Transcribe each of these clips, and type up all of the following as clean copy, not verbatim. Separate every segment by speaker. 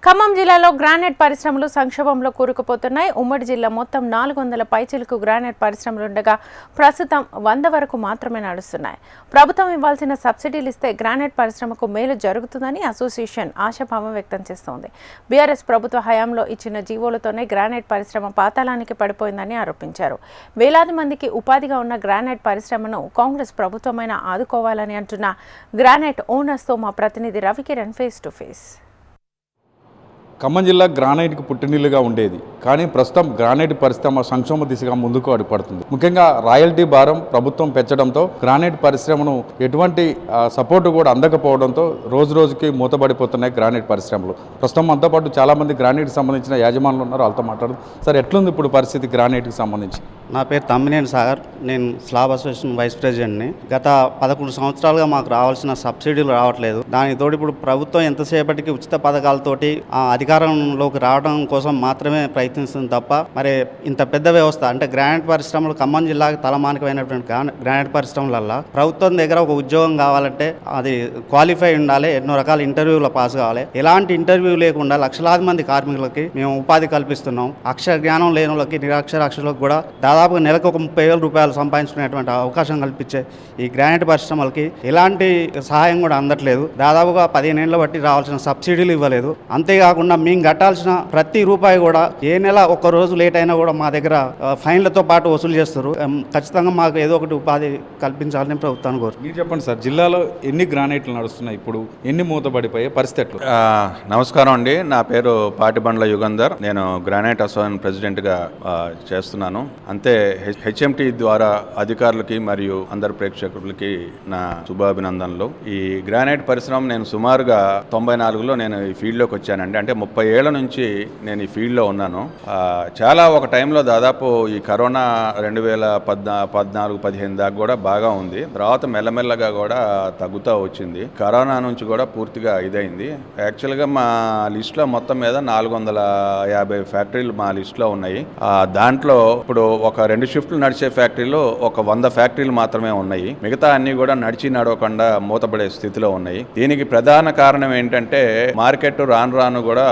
Speaker 1: ఖమ్మం జిల్లాలో గ్రానైట్ పరిశ్రమలు సంక్షోభంలో కూరుకుపోతున్నాయి. ఉమ్మడి జిల్లా మొత్తం 400 పైచిలకు గ్రానైట్ పరిశ్రమలుండగా ప్రస్తుతం 100 వరకు మాత్రమే నడుస్తున్నాయి. ప్రభుత్వం ఇవ్వాల్సిన సబ్సిడీలు ఇస్తే గ్రానైట్ పరిశ్రమకు మేలు జరుగుతుందని అసోసియేషన్ ఆశాభావం వ్యక్తం చేస్తోంది. బీఆర్ఎస్ ప్రభుత్వ హయాంలో ఇచ్చిన జీవోలతోనే గ్రానైట్ పరిశ్రమ పాతాళానికి పడిపోయిందని ఆరోపించారు. వేలాది మందికి ఉపాధిగా ఉన్న గ్రానైట్ పరిశ్రమను కాంగ్రెస్ ప్రభుత్వమైనా ఆదుకోవాలని అంటున్న గ్రానైట్ ఓనర్స్తో మా ప్రతినిధి Ravikiran face to face.
Speaker 2: Khammam జిల్లా గ్రానైట్కి పుట్టినీళ్ళుగా ఉండేది, కానీ ప్రస్తుతం గ్రానైట్ పరిశ్రమ సంక్షోభ దిశగా ముందుకు అడుగుపడుతుంది. ముఖ్యంగా రాయల్టీ భారం ప్రభుత్వం పెంచడంతో గ్రానైట్ పరిశ్రమను ఎటువంటి సపోర్టు కూడా అందకపోవడంతో రోజు రోజుకి మూతపడిపోతున్నాయి గ్రానైట్ పరిశ్రమలు. ప్రస్తుతం మనతో పాటు చాలామంది గ్రానైట్కి సంబంధించిన యాజమానులు ఉన్నారు, వాళ్ళతో మాట్లాడు. సార్, ఎట్లుంది ఇప్పుడు పరిస్థితి గ్రానైట్కి సంబంధించి?
Speaker 3: నా పేరు తమ్మినేని సాగర్, నేను స్లాబ్ అసోసియేషన్ వైస్ ప్రెసిడెంట్ని. గత 11 సంవత్సరాలుగా మాకు రావాల్సిన సబ్సిడీలు రావట్లేదు. దానితోటి ఇప్పుడు ప్రభుత్వం ఎంతసేపటికి ఉచిత పథకాలతోటి అధికారంలోకి రావడం కోసం మాత్రమే ప్రయత్నిస్తుంది తప్ప మరి ఇంత పెద్ద వ్యవస్థ అంటే గ్రానైట్ పరిశ్రమలు ఖమ్మం జిల్లాకి తలమానికమైనటువంటి గ్రానైట్ పరిశ్రమలల్లో ప్రభుత్వం దగ్గర ఒక ఉద్యోగం కావాలంటే అది క్వాలిఫై ఉండాలి, ఎన్నో రకాల ఇంటర్వ్యూలో పాస్ కావాలి. ఎలాంటి ఇంటర్వ్యూ లేకుండా లక్షలాది మంది కార్మికులకి మేము ఉపాధి కల్పిస్తున్నాం. అక్షర జ్ఞానం లేని వాళ్ళకి, నిరక్షరాస్యులకు కూడా దాదాపుగా నెలకు ఒక 30,000 రూపాయలు సంపాదించుకునేటువంటి అవకాశం కల్పించే ఈ గ్రానైట్ పరిశ్రమలకి ఎలాంటి సహాయం కూడా అందట్లేదు. దాదాపుగా 15 ఏళ్ల బట్టి రావాల్సిన సబ్సిడీలు ఇవ్వలేదు. అంతేకాకుండా మేము కట్టాల్సిన ప్రతి రూపాయి కూడా ఏ నెల ఒక్క రోజు లేట్ అయినా కూడా మా దగ్గర ఫైన్లతో పాటు వసూలు చేస్తారు. ఖచ్చితంగా మాకు ఏదో ఒకటి ఉపాధి కల్పించాలని ప్రభుత్వాన్ని కోరు.
Speaker 2: మీరు చెప్పండి సార్, జిల్లాలో ఎన్ని గ్రానైట్లు నడుస్తున్నాయి, ఇప్పుడు ఎన్ని మూతపడిపోయే పరిస్థితులు?
Speaker 4: నమస్కారం అండి, నా పేరు పాటిబండ్ల యుగంధర్. నేను గ్రానైట్ అసోసియేషన్ ప్రెసిడెంట్గా చేస్తున్నాను. అంతే హెచ్ఎంటీ ద్వారా అధికారులకి మరియు అందరు ప్రేక్షకులకి నా శుభాభినందనలు. ఈ గ్రానైట్ పరిశ్రమ నేను సుమారుగా 94లో నేను ఈ ఫీల్డ్లోకి వచ్చానండి. అంటే 30 ఏళ్ల నుంచి నేను ఈ ఫీల్డ్లో ఉన్నాను. చాలా ఒక టైంలో దాదాపు ఈ కరోనా 2014-15 దాకా కూడా బాగా ఉంది. తర్వాత మెల్లమెల్లగా కూడా తగ్గుతూ వచ్చింది. కరోనా నుంచి కూడా పూర్తిగా ఇదైంది. యాక్చువల్గా మా లిస్ట్లో మొత్తం మీద 450 ఫ్యాక్టరీలు మా లిస్ట్లో ఉన్నాయి. దాంట్లో ఇప్పుడు ఒక 2 షిఫ్ట్లు నడిచే ఫ్యాక్టరీలో ఒక 100 ఫ్యాక్టరీలు మాత్రమే ఉన్నాయి. మిగతా అన్ని కూడా నడవకుండా మూతపడే స్థితిలో ఉన్నాయి. దీనికి ప్రధాన కారణం ఏంటంటే మార్కెట్ రాను రాను కూడా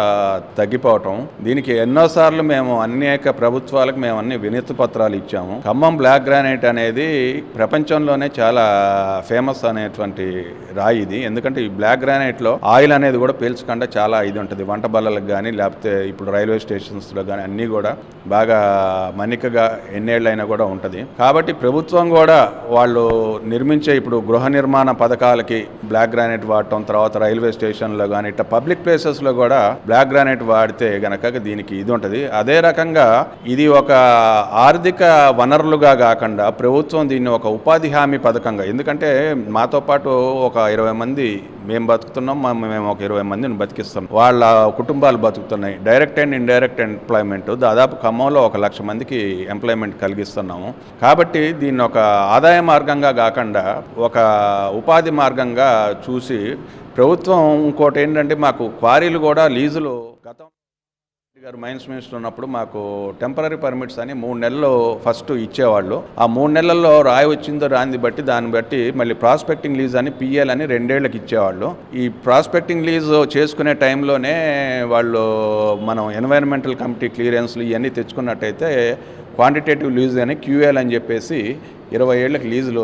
Speaker 4: తగ్గిపోవటం. దీనికి ఎన్నోసార్లు మేము అనేక ప్రభుత్వాలకు మేము అన్ని వినతి పత్రాలు ఇచ్చాము. ఖమ్మం బ్లాక్ గ్రానైట్ అనేది ప్రపంచంలోనే చాలా ఫేమస్ అనేటువంటి రాయి ఇది. ఎందుకంటే ఈ బ్లాక్ గ్రానైట్ లో ఆయిల్ అనేది కూడా పీల్చకుండా చాలా ఇది ఉంటుంది. వంట బల్లలకు కానీ లేకపోతే ఇప్పుడు రైల్వే స్టేషన్స్ లో కానీ అన్ని కూడా బాగా మన్నికగా ఎన్నేళ్ళైనా కూడా ఉంటుంది. కాబట్టి ప్రభుత్వం కూడా వాళ్ళు నిర్మించే ఇప్పుడు గృహ నిర్మాణ పథకాలకి బ్లాక్ గ్రానైట్ వాడటం, తర్వాత రైల్వే స్టేషన్లో కానీ ఇట్లా పబ్లిక్ ప్లేసెస్లో కూడా బ్లాక్ గ్రానైట్ వాడితే గనక దీనికి ఇది ఉంటుంది. అదే రకంగా ఇది ఒక ఆర్థిక వనరులుగా కాకుండా ప్రభుత్వం దీన్ని ఒక ఉపాధి హామీ పథకంగా, ఎందుకంటే మాతో పాటు ఒక 20 మంది మేము బతుకుతున్నాం, మేము ఒక 20 మందిని బతికిస్తున్నాం. వాళ్ళ కుటుంబాలు బతుకుతున్నాయి. డైరెక్ట్ అండ్ ఇండైరెక్ట్ ఎంప్లాయ్మెంట్ దాదాపు ఖమ్మంలో 1,00,000 మందికి ఎంప్లాయ్మెంట్ కలిగిస్తున్నాము. కాబట్టి దీన్ని ఒక ఆదాయ మార్గంగా కాకుండా ఒక ఉపాధి మార్గంగా చూసి ప్రభుత్వం ఇంకోటి ఏంటంటే మాకు క్వారీలు కూడా లీజులు గతం గారు మైన్స్ మినిస్టర్ ఉన్నప్పుడు మాకు టెంపరీ పర్మిట్స్ అని 3 నెలలు ఫస్ట్ ఇచ్చేవాళ్ళు. ఆ 3 నెలల్లో రాయి వచ్చిందో రాంది బట్టి దాన్ని బట్టి మళ్ళీ ప్రాస్పెక్టింగ్ లీజ్ అని పిఎల్ అని 2 ఏళ్ళకి ఇచ్చేవాళ్ళు. ఈ ప్రాస్పెక్టింగ్ లీజ్ చేసుకునే టైంలోనే వాళ్ళు మనం ఎన్వైరన్మెంటల్ కమిటీ క్లియరెన్స్లు ఇవన్నీ తెచ్చుకున్నట్టయితే క్వాంటిటేటివ్ లీజ్ అని క్యూఎల్ అని చెప్పేసి 20 ఏళ్ళకి లీజులు